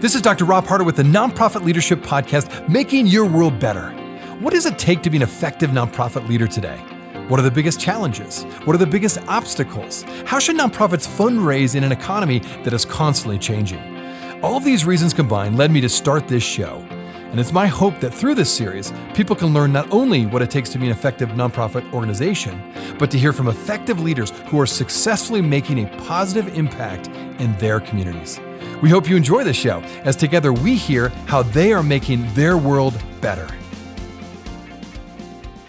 This is Dr. Rob Harder with the Nonprofit Leadership Podcast, Making Your World Better. What does it take to be an effective nonprofit leader today? What are the biggest challenges? What are the biggest obstacles? How should nonprofits fundraise in an economy that is constantly changing? All of these reasons combined led me to start this show. And it's my hope that through this series, people can learn not only what it takes to be an effective nonprofit organization, but to hear from effective leaders who are successfully making a positive impact in their communities. We hope you enjoy the show as together we hear how they are making their world better.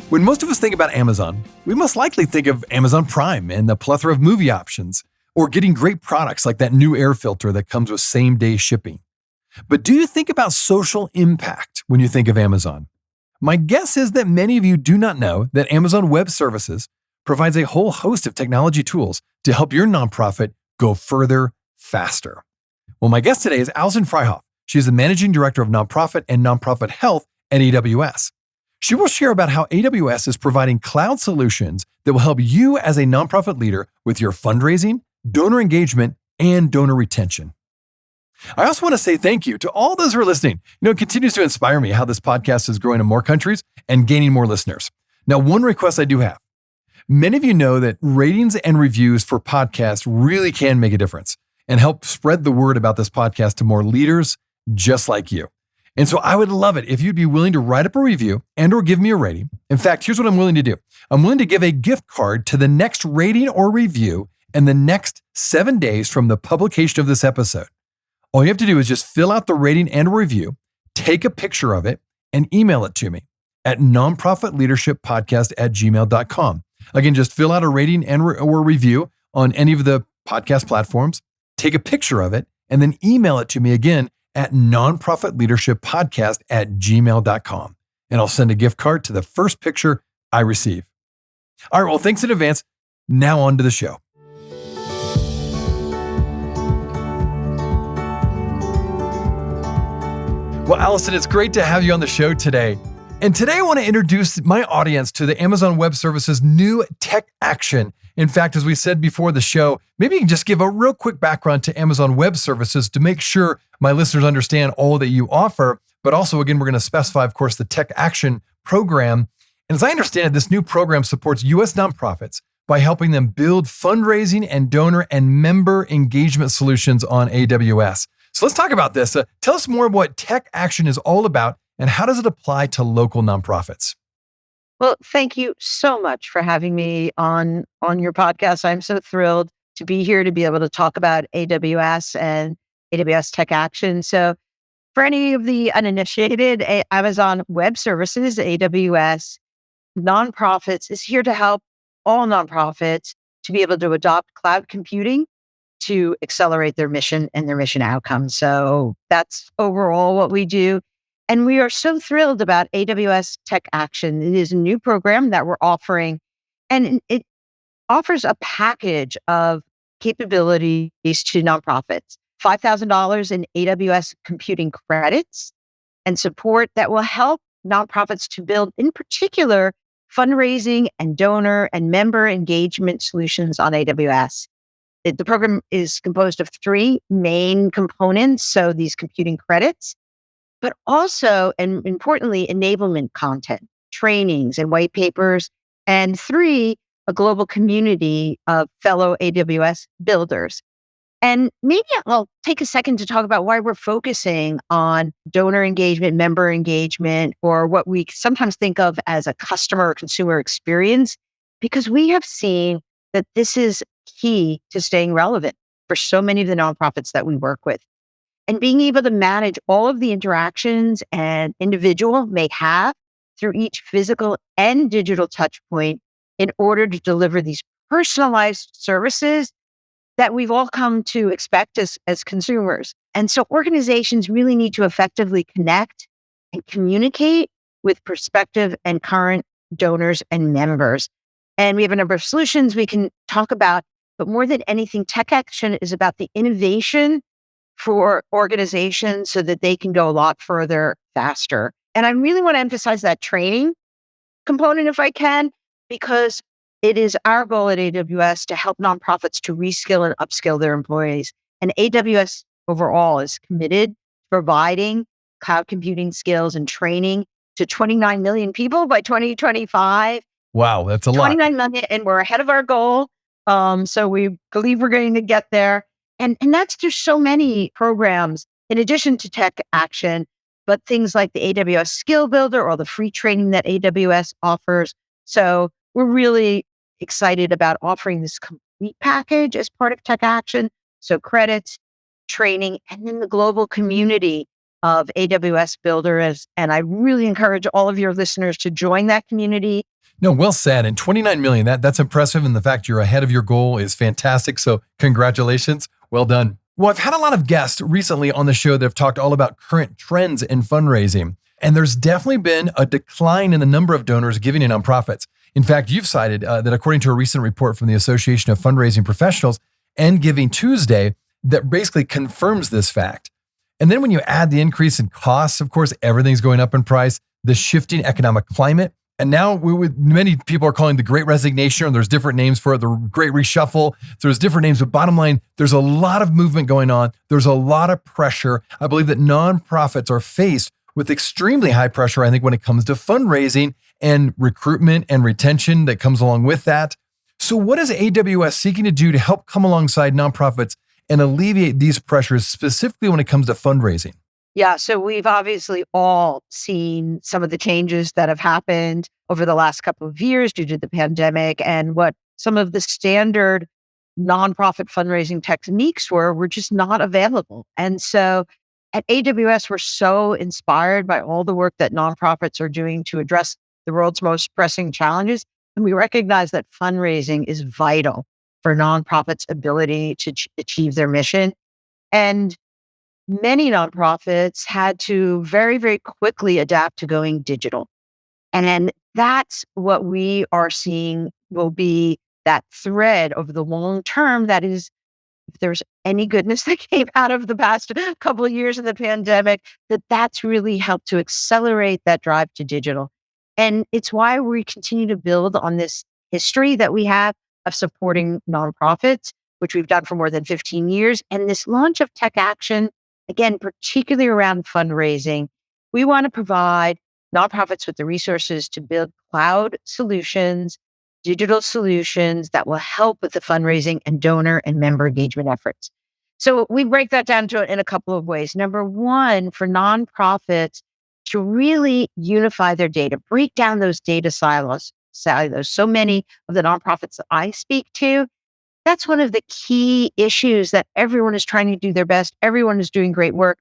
When most of us think about Amazon, we most likely think of Amazon Prime and the plethora of movie options, or getting great products like that new air filter that comes with same-day shipping. But do you think about social impact when you think of Amazon? My guess is that many of you do not know that Amazon Web Services provides a whole host of technology tools to help your nonprofit go further, faster. Well, my guest today is Allison Freihoff. She is the Managing Director of Nonprofit and Nonprofit Health at AWS. She will share about how AWS is providing cloud solutions that will help you as a nonprofit leader with your fundraising, donor engagement, and donor retention. I also want to say thank you to all those who are listening. It continues to inspire me how this podcast is growing in more countries and gaining more listeners. Now, one request I do have. Many of you know that ratings and reviews for podcasts really can make a difference and help spread the word about this podcast to more leaders just like you. And so I would love it if you'd be willing to write up a review and or give me a rating. In fact, here's what I'm willing to do. I'm willing to give a gift card to the next rating or review in the next 7 days from the publication of this episode. All you have to do is just fill out the rating and review, take a picture of it, and email it to me at nonprofitleadershippodcast@gmail.com. Again, just fill out a rating and or review on any of the podcast platforms, take a picture of it, and then email it to me again at nonprofitleadershippodcast@gmail.com. And I'll send a gift card to the first picture I receive. All right, well, thanks in advance. Now on to the show. Well, Allison, it's great to have you on the show today. And today I want to introduce my audience to the Amazon Web Services new tech action. In fact, as we said before the show, maybe you can just give a real quick background to Amazon Web Services to make sure my listeners understand all that you offer. But also, again, we're going to specify, of course, the Tech Action Program. And as I understand it, this new program supports U.S. nonprofits by helping them build fundraising and donor and member engagement solutions on AWS. So let's talk about this. Tell us more what Tech Action is all about and how does it apply to local nonprofits? Well, thank you so much for having me on your podcast. I'm so thrilled to be here to be able to talk about AWS and AWS Tech Action. So for any of the uninitiated, Amazon Web Services, AWS nonprofits is here to help all nonprofits to be able to adopt cloud computing to accelerate their mission and their mission outcomes. So that's overall what we do. And we are so thrilled about AWS Tech Action. It is a new program that we're offering, and it offers a package of capabilities to nonprofits. $5,000 in AWS computing credits and support that will help nonprofits to build, in particular, fundraising and donor and member engagement solutions on AWS. The program is composed of 3 main components. So these computing credits, but also, and importantly, enablement content, trainings and white papers, and 3, a global community of fellow AWS builders. And maybe I'll take a second to talk about why we're focusing on donor engagement, member engagement, or what we sometimes think of as a customer or consumer experience, because we have seen that this is key to staying relevant for so many of the nonprofits that we work with. And being able to manage all of the interactions an individual may have through each physical and digital touch point in order to deliver these personalized services that we've all come to expect as consumers. And so organizations really need to effectively connect and communicate with prospective and current donors and members. And we have a number of solutions we can talk about, but more than anything, Tech Action is about the innovation for organizations so that they can go a lot further faster. And I really want to emphasize that training component if I can, because it is our goal at AWS to help nonprofits to reskill and upskill their employees. And AWS overall is committed to providing cloud computing skills and training to 29 million people by 2025. Wow, that's a lot. 29 million, and we're ahead of our goal. So we believe we're going to get there. And that's just so many programs in addition to Tech Action, but things like the AWS Skill Builder or the free training that AWS offers. So we're really excited about offering this complete package as part of Tech Action. So credits, training, and then the global community of AWS builders. And I really encourage all of your listeners to join that community. No, well said. And 29 million, that's impressive. And the fact you're ahead of your goal is fantastic. So congratulations. Well done. Well, I've had a lot of guests recently on the show that have talked all about current trends in fundraising. And there's definitely been a decline in the number of donors giving to nonprofits. In fact, you've cited that according to a recent report from the Association of Fundraising Professionals and Giving Tuesday, that basically confirms this fact. And then when you add the increase in costs, of course, everything's going up in price, the shifting economic climate, and now many people are calling the Great Resignation, or there's different names for it, the Great Reshuffle. So there's different names, but bottom line, there's a lot of movement going on. There's a lot of pressure. I believe that nonprofits are faced with extremely high pressure, I think, when it comes to fundraising and recruitment and retention that comes along with that. So what is AWS seeking to do to help come alongside nonprofits and alleviate these pressures, specifically when it comes to fundraising? Yeah, so we've obviously all seen some of the changes that have happened over the last couple of years due to the pandemic, and what some of the standard nonprofit fundraising techniques were just not available. And so at AWS, we're so inspired by all the work that nonprofits are doing to address the world's most pressing challenges. And we recognize that fundraising is vital for nonprofits' ability to achieve their mission. And many nonprofits had to very, very quickly adapt to going digital. And that's what we are seeing will be that thread over the long term. That is, if there's any goodness that came out of the past couple of years of the pandemic, that's really helped to accelerate that drive to digital. And it's why we continue to build on this history that we have of supporting nonprofits, which we've done for more than 15 years. And this launch of Tech Action, again, particularly around fundraising, we want to provide nonprofits with the resources to build cloud solutions, digital solutions that will help with the fundraising and donor and member engagement efforts. So we break that down to in a couple of ways. Number one, for nonprofits to really unify their data, break down those data silos. So many of the nonprofits that I speak to, that's one of the key issues, that everyone is trying to do their best. Everyone is doing great work,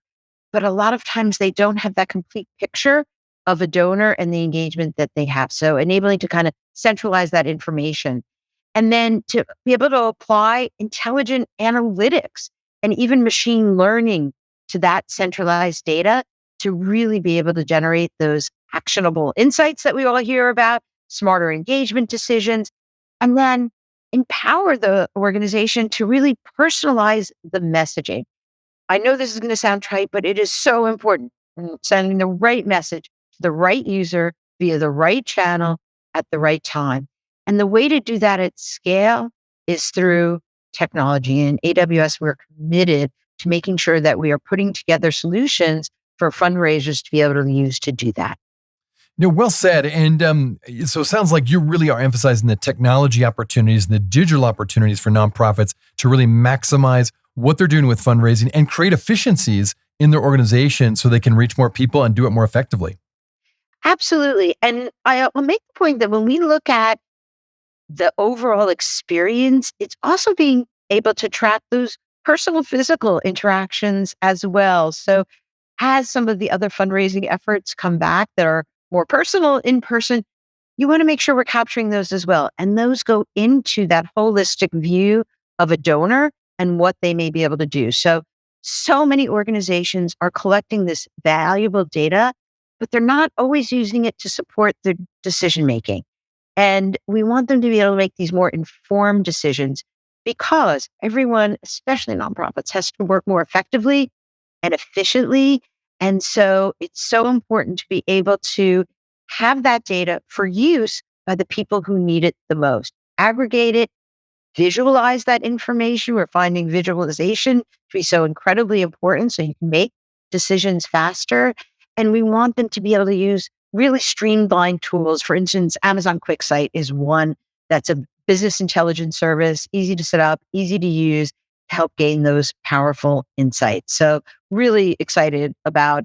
but a lot of times they don't have that complete picture of a donor and the engagement that they have. So enabling to kind of centralize that information, and then to be able to apply intelligent analytics and even machine learning to that centralized data to really be able to generate those actionable insights that we all hear about, smarter engagement decisions, and then empower the organization to really personalize the messaging. I know this is going to sound trite, but it is so important. Sending the right message to the right user via the right channel at the right time. And the way to do that at scale is through technology. And AWS, we're committed to making sure that we are putting together solutions for fundraisers to be able to use to do that. No, well said. And so it sounds like you really are emphasizing the technology opportunities and the digital opportunities for nonprofits to really maximize what they're doing with fundraising and create efficiencies in their organization so they can reach more people and do it more effectively. Absolutely. And I'll make the point that when we look at the overall experience, it's also being able to track those personal physical interactions as well. So as some of the other fundraising efforts come back that are more personal in person, you want to make sure we're capturing those as well. And those go into that holistic view of a donor and what they may be able to do. So many organizations are collecting this valuable data, but they're not always using it to support their decision making. And we want them to be able to make these more informed decisions, because everyone, especially nonprofits, has to work more effectively and efficiently. And so it's so important to be able to have that data for use by the people who need it the most. Aggregate it, visualize that information. We're finding visualization to be so incredibly important, so you can make decisions faster. And we want them to be able to use really streamlined tools. For instance, Amazon QuickSight is one that's a business intelligence service, easy to set up, easy to use, to help gain those powerful insights. So really excited about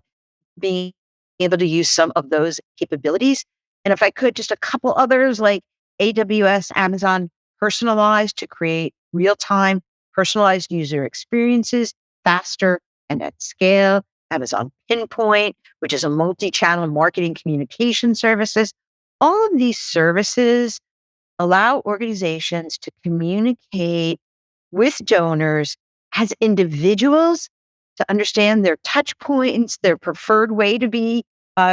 being able to use some of those capabilities. And if I could, just a couple others like AWS, Amazon Personalized to create real-time personalized user experiences faster and at scale. Amazon Pinpoint, which is a multi-channel marketing communication services. All of these services allow organizations to communicate with donors as individuals to understand their touch points, their preferred way to be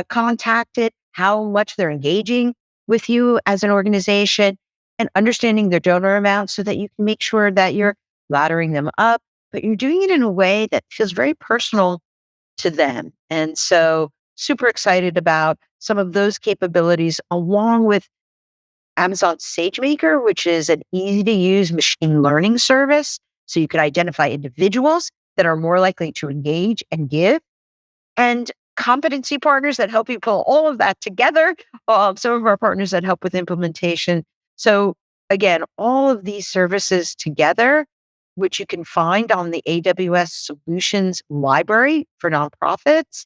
contacted, how much they're engaging with you as an organization, and understanding their donor amount so that you can make sure that you're laddering them up, but you're doing it in a way that feels very personal to them. And so, super excited about some of those capabilities, along with Amazon SageMaker, which is an easy to use machine learning service. So you could identify individuals that are more likely to engage and give, and competency partners that help you pull all of that together. Some of our partners that help with implementation. So again, all of these services together, which you can find on the AWS Solutions Library for nonprofits,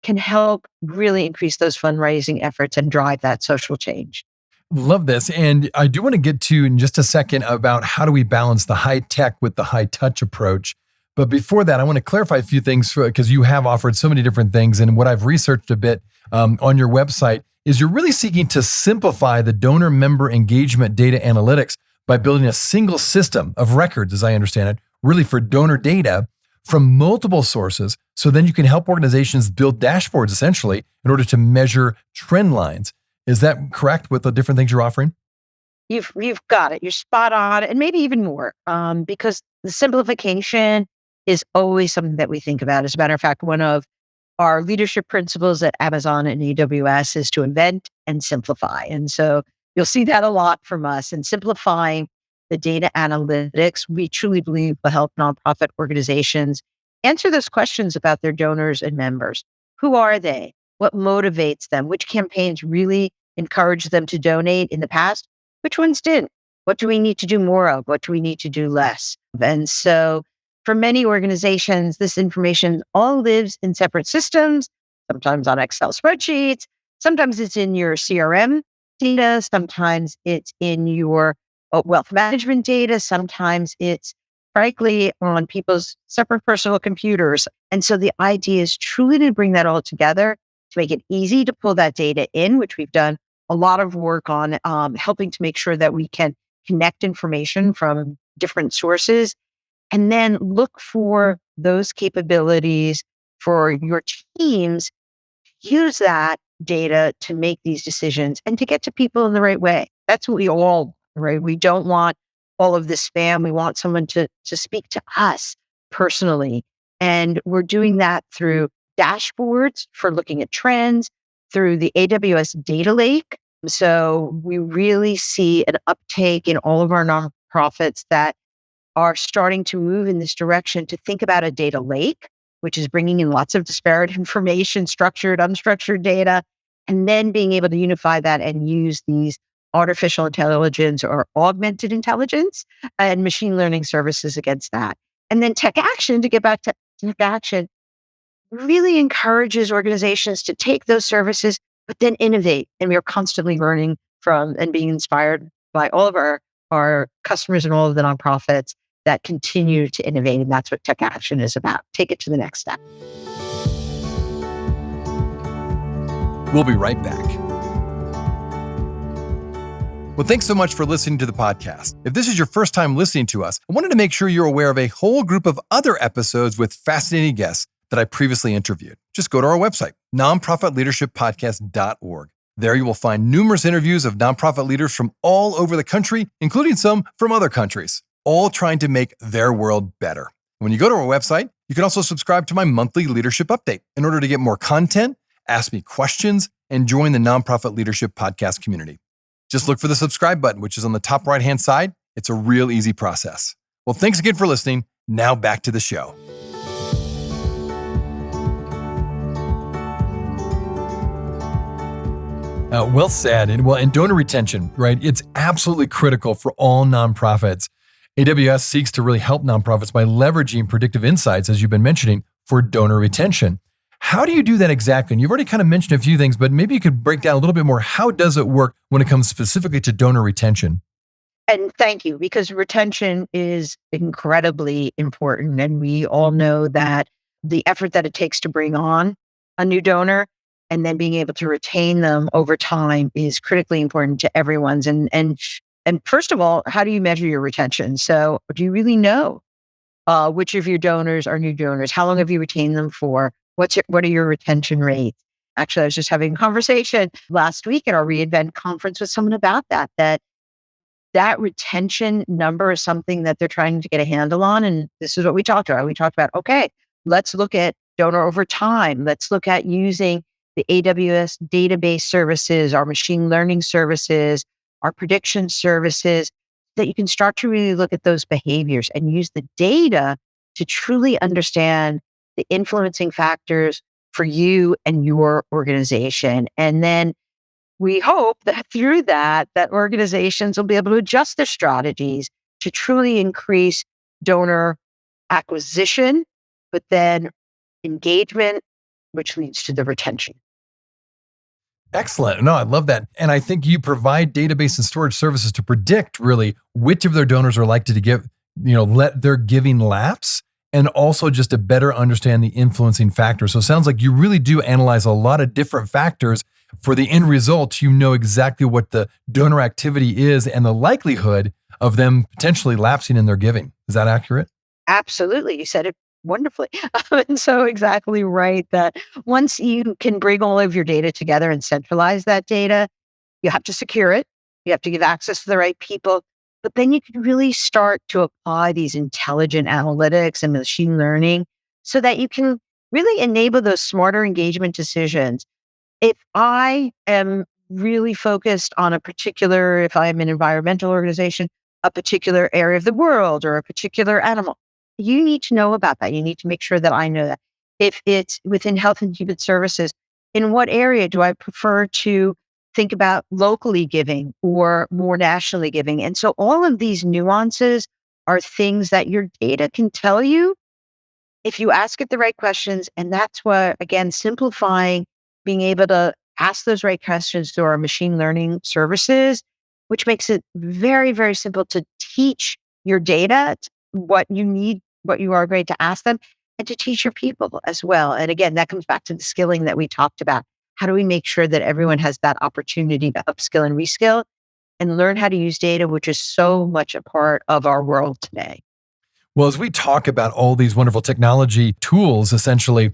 can help really increase those fundraising efforts and drive that social change. Love this. And I do want to get to in just a second about how do we balance the high tech with the high touch approach. But before that, I want to clarify a few things because you have offered so many different things. And what I've researched a bit on your website is you're really seeking to simplify the donor member engagement data analytics by building a single system of records, as I understand it, really for donor data from multiple sources. So then you can help organizations build dashboards essentially in order to measure trend lines. Is that correct with the different things you're offering? You've got it. You're spot on, and maybe even more, because the simplification is always something that we think about. As a matter of fact, one of our leadership principles at Amazon and AWS is to invent and simplify. And so you'll see that a lot from us. And simplifying the data analytics, we truly believe will help nonprofit organizations answer those questions about their donors and members. Who are they? What motivates them? Which campaigns really encouraged them to donate in the past? Which ones didn't? What do we need to do more of? What do we need to do less? And so for many organizations, this information all lives in separate systems, sometimes on Excel spreadsheets, sometimes it's in your CRM data, sometimes it's in your wealth management data, sometimes it's frankly on people's separate personal computers. And so the idea is truly to bring that all together to make it easy to pull that data in, which we've done a lot of work on helping to make sure that we can connect information from different sources and then look for those capabilities for your teams. Use that data to make these decisions and to get to people in the right way. That's what we all, right? We don't want all of this spam. We want someone to speak to us personally. And we're doing that through dashboards for looking at trends, through the AWS data lake. So we really see an uptake in all of our nonprofits that are starting to move in this direction to think about a data lake, which is bringing in lots of disparate information, structured, unstructured data, and then being able to unify that and use these artificial intelligence or augmented intelligence and machine learning services against that. And then tech action, to get back to tech action, really encourages organizations to take those services, but then innovate. And we are constantly learning from and being inspired by all of our customers and all of the nonprofits that continue to innovate. And that's what tech action is about. Take it to the next step. We'll be right back. Well, thanks so much for listening to the podcast. If this is your first time listening to us, I wanted to make sure you're aware of a whole group of other episodes with fascinating guests that I previously interviewed. Just go to our website, nonprofitleadershippodcast.org. There you will find numerous interviews of nonprofit leaders from all over the country, including some from other countries, all trying to make their world better. When you go to our website, you can also subscribe to my monthly leadership update in order to get more content, ask me questions, and join the Nonprofit Leadership Podcast community. Just look for the subscribe button, which is on the top right-hand side. It's a real easy process. Well, thanks again for listening. Now back to the show. Well said. And donor retention, right? It's absolutely critical for all nonprofits. AWS seeks to really help nonprofits by leveraging predictive insights, as you've been mentioning, for donor retention. How do you do that exactly? And you've already kind of mentioned a few things, but maybe you could break down a little bit more. How does it work when it comes specifically to donor retention? And thank you, because retention is incredibly important. And we all know that the effort that it takes to bring on a new donor and then being able to retain them over time is critically important to everyone's. And first of all, how do you measure your retention? So do you really know which of your donors are new donors? How long have you retained them for? What are your retention rates? Actually, I was just having a conversation last week at our reInvent conference with someone about that retention number is something that they're trying to get a handle on. And this is what we talked about. We talked about, okay, let's look at donor over time. Let's look at using the AWS database services, our machine learning services, our prediction services, that you can start to really look at those behaviors and use the data to truly understand the influencing factors for you and your organization. And then we hope that through that organizations will be able to adjust their strategies to truly increase donor acquisition, but then engagement, which leads to the retention. Excellent. No, I love that. And I think you provide database and storage services to predict really which of their donors are likely to give, let their giving lapse, and also just to better understand the influencing factors. So it sounds like you really do analyze a lot of different factors. For the end result, you know exactly what the donor activity is and the likelihood of them potentially lapsing in their giving. Is that accurate? Absolutely. You said it wonderfully. And so exactly right that once you can bring all of your data together and centralize that data, you have to secure it. You have to give access to the right people. But then you can really start to apply these intelligent analytics and machine learning so that you can really enable those smarter engagement decisions. If I am really focused on if I'm an environmental organization, a particular area of the world or a particular animal, you need to know about that. You need to make sure that I know that. If it's within health and human services, in what area do I prefer to think about locally giving or more nationally giving? And so all of these nuances are things that your data can tell you if you ask it the right questions. And that's what, again, simplifying, being able to ask those right questions through our machine learning services, which makes it very, very simple to teach your data what you need, what you are going to ask them, and to teach your people as well. And again, that comes back to the skilling that we talked about. How do we make sure that everyone has that opportunity to upskill and reskill and learn how to use data, which is so much a part of our world today? Well, as we talk about all these wonderful technology tools, essentially,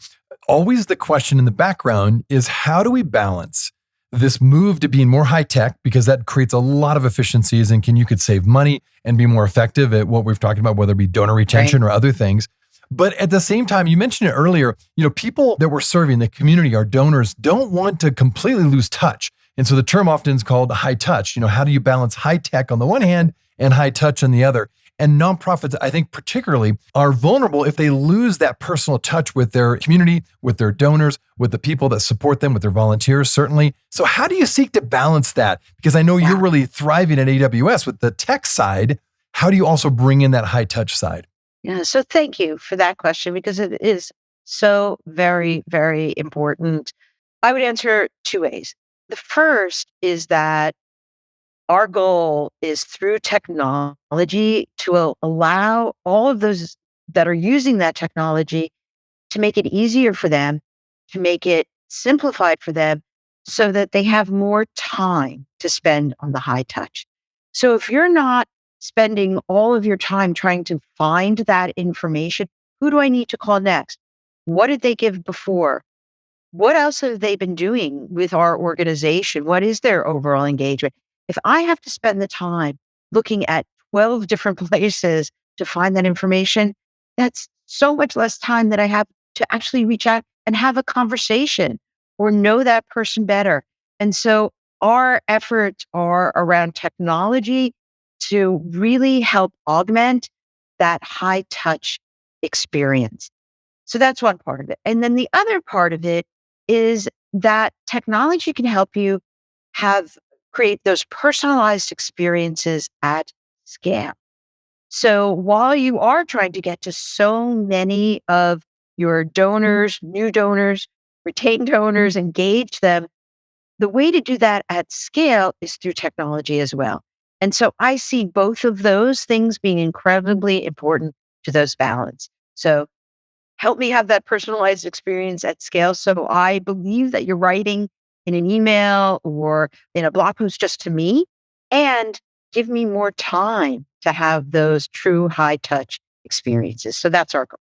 always the question in the background is how do we balance this move to being more high tech, because that creates a lot of efficiencies and you could save money and be more effective at what we've talked about, whether it be donor retention or other things. But at the same time, you mentioned it earlier, people that we're serving, the community, our donors, don't want to completely lose touch. And so the term often is called high touch. How do you balance high tech on the one hand and high touch on the other? And nonprofits, I think particularly, are vulnerable if they lose that personal touch with their community, with their donors, with the people that support them, with their volunteers, certainly. So how do you seek to balance that? Because I know you're really thriving at AWS with the tech side. How do you also bring in that high touch side? Yeah. So thank you for that question because it is so very, very important. I would answer two ways. The first is that our goal is through technology to allow all of those that are using that technology to make it easier for them, to make it simplified for them so that they have more time to spend on the high touch. So if you're not spending all of your time trying to find that information, who do I need to call next? What did they give before? What else have they been doing with our organization? What is their overall engagement? If I have to spend the time looking at 12 different places to find that information, that's so much less time that I have to actually reach out and have a conversation or know that person better. And so our efforts are around technology to really help augment that high touch experience. So that's one part of it. And then the other part of it is that technology can help you have create those personalized experiences at scale. So while you are trying to get to so many of your donors, new donors, retained donors, engage them, the way to do that at scale is through technology as well. And so I see both of those things being incredibly important to those balance. So help me have that personalized experience at scale. So I believe that you're writing in an email or in a blog post just to me, and give me more time to have those true high touch experiences. So that's our goal.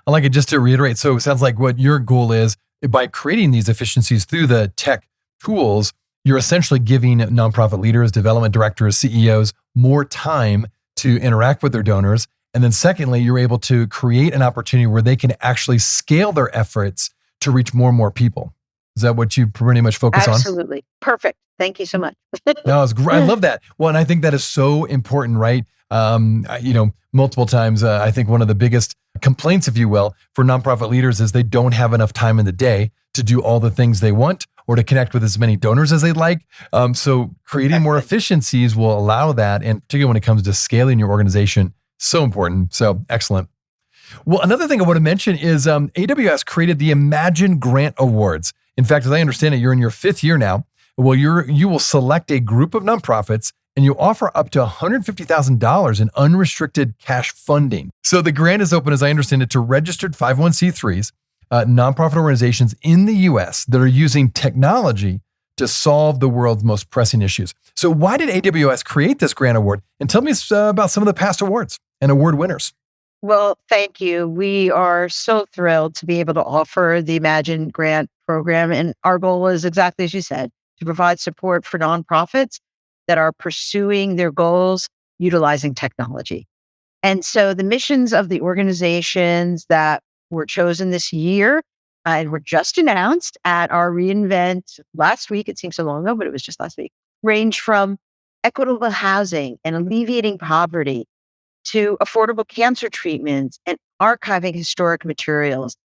I like it. Just to reiterate, so it sounds like what your goal is by creating these efficiencies through the tech tools, you're essentially giving nonprofit leaders, development directors, CEOs more time to interact with their donors. And then secondly, you're able to create an opportunity where they can actually scale their efforts to reach more and more people. Is that what you pretty much focus on? Absolutely. Perfect. Thank you so much. No, it's great. I love that. Well, and I think that is so important, right? Multiple times, I think one of the biggest complaints, if you will, for nonprofit leaders is they don't have enough time in the day to do all the things they want or to connect with as many donors as they'd like. So creating more efficiencies will allow that. And particularly when it comes to scaling your organization, so important. So excellent. Well, another thing I want to mention is AWS created the IMAGINE Grant Awards. In fact, as I understand it, you're in your 5th year now. Well, you will select a group of nonprofits and you offer up to $150,000 in unrestricted cash funding. So the grant is open, as I understand it, to registered 501c3s, nonprofit organizations in the US that are using technology to solve the world's most pressing issues. So why did AWS create this grant award? And tell me about some of the past awards and award winners. Well, thank you. We are so thrilled to be able to offer the Imagine Grant program. And our goal is exactly as you said, to provide support for nonprofits that are pursuing their goals utilizing technology. And so the missions of the organizations that were chosen this year and were just announced at our reInvent last week, it seems so long ago, but it was just last week, range from equitable housing and alleviating poverty to affordable cancer treatments and archiving historic materials.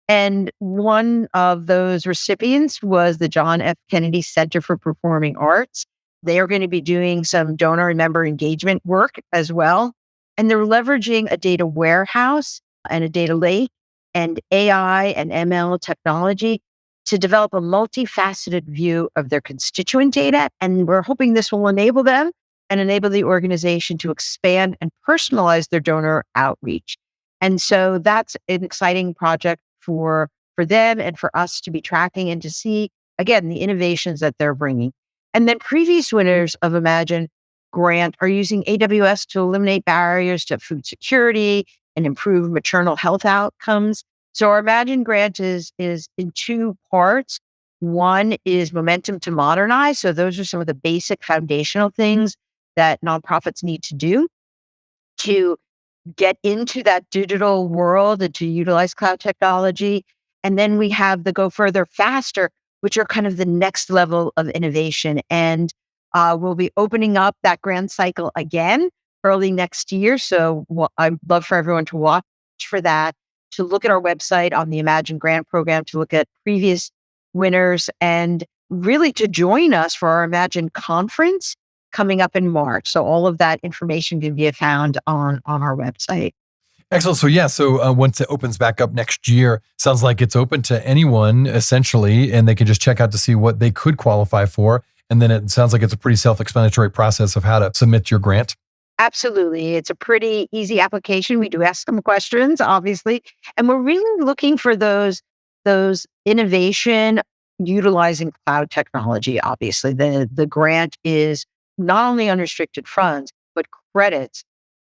And one of those recipients was the John F. Kennedy Center for Performing Arts. They are going to be doing some donor and member engagement work as well. And they're leveraging a data warehouse and a data lake and AI and ML technology to develop a multifaceted view of their constituent data. And we're hoping this will enable them and enable the organization to expand and personalize their donor outreach. And so that's an exciting project for them and for us to be tracking and to see, again, the innovations that they're bringing. And then previous winners of Imagine Grant are using AWS to eliminate barriers to food security and improve maternal health outcomes. So our Imagine Grant is in 2 parts. One is momentum to modernize. So those are some of the basic foundational things that nonprofits need to do to get into that digital world and to utilize cloud technology. And then we have the go further faster, which are kind of the next level of innovation. And we'll be opening up that grant cycle again early next year. So I'd love for everyone to watch for that, to look at our website on the Imagine Grant program, to look at previous winners, and really to join us for our Imagine conference coming up in March. So all of that information can be found on our website. Excellent. So once it opens back up next year, sounds like it's open to anyone essentially, and they can just check out to see what they could qualify for. And then it sounds like it's a pretty self-explanatory process of how to submit your grant. Absolutely. It's a pretty easy application. We do ask some questions, obviously, and we're really looking for those innovation utilizing cloud technology. Obviously, the grant is not only unrestricted funds, but credits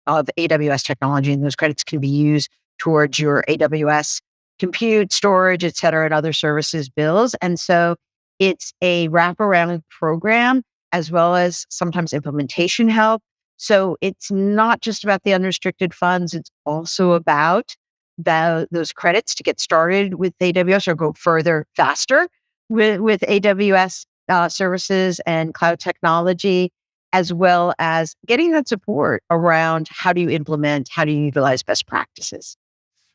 of AWS technology, and those credits can be used towards your AWS compute, storage, et cetera, and other services bills. And so it's a wraparound program as well as sometimes implementation help. So it's not just about the unrestricted funds, it's also about those credits to get started with AWS or go further faster with AWS services and cloud technology, as well as getting that support around how do you implement, how do you utilize best practices.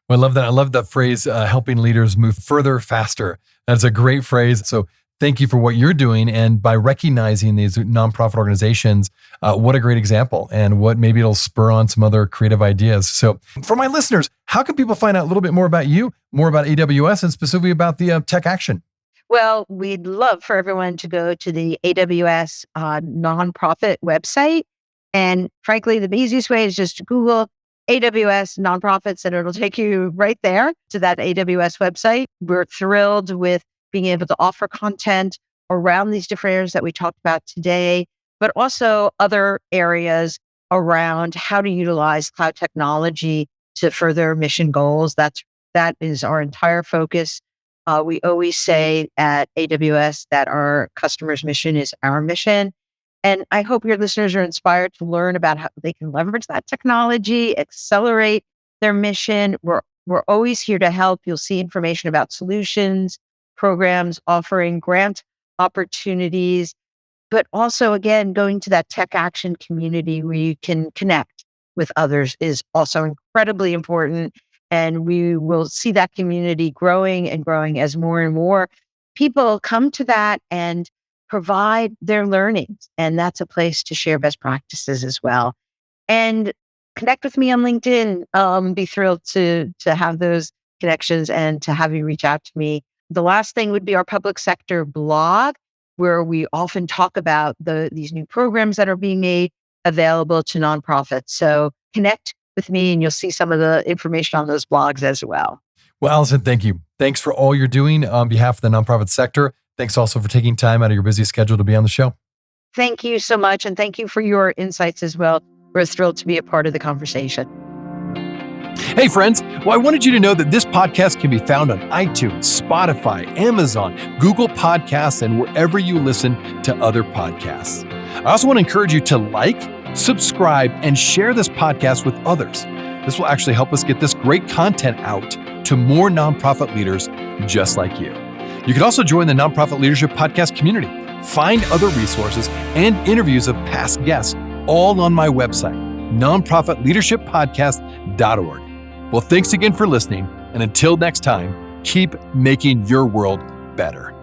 Well, I love that. I love the phrase, helping leaders move further, faster. That's a great phrase. So Thank you for what you're doing. And by recognizing these nonprofit organizations, what a great example, and what maybe it'll spur on some other creative ideas. So for my listeners, how can people find out a little bit more about you, more about AWS, and specifically about the Tech Action? Well, we'd love for everyone to go to the AWS nonprofit website. And frankly, the easiest way is just to Google AWS nonprofits, and it'll take you right there to that AWS website. We're thrilled with being able to offer content around these different areas that we talked about today, but also other areas around how to utilize cloud technology to further mission goals. That is our entire focus. We always say at AWS that our customer's mission is our mission. And I hope your listeners are inspired to learn about how they can leverage that technology, accelerate their mission. We're always here to help. You'll see information about solutions, programs, offering grant opportunities, but also, again, going to that tech action community where you can connect with others is also incredibly important. And we will see that community growing and growing as more and more people come to that and provide their learnings. And that's a place to share best practices as well. And connect with me on LinkedIn. Be thrilled to have those connections and to have you reach out to me. The last thing would be our public sector blog, where we often talk about these new programs that are being made available to nonprofits. So connect with me and you'll see some of the information on those blogs as well. Well, Allison, thank you. Thanks for all you're doing on behalf of the nonprofit sector. Thanks also for taking time out of your busy schedule to be on the show. Thank you so much. And thank you for your insights as well. We're thrilled to be a part of the conversation. Hey, friends. Well, I wanted you to know that this podcast can be found on iTunes, Spotify, Amazon, Google Podcasts, and wherever you listen to other podcasts. I also want to encourage you to like, subscribe, and share this podcast with others. This will actually help us get this great content out to more nonprofit leaders just like you. You can also join the Nonprofit Leadership Podcast community. Find other resources and interviews of past guests all on my website, nonprofitleadershippodcast.org. Well, thanks again for listening. And until next time, keep making your world better.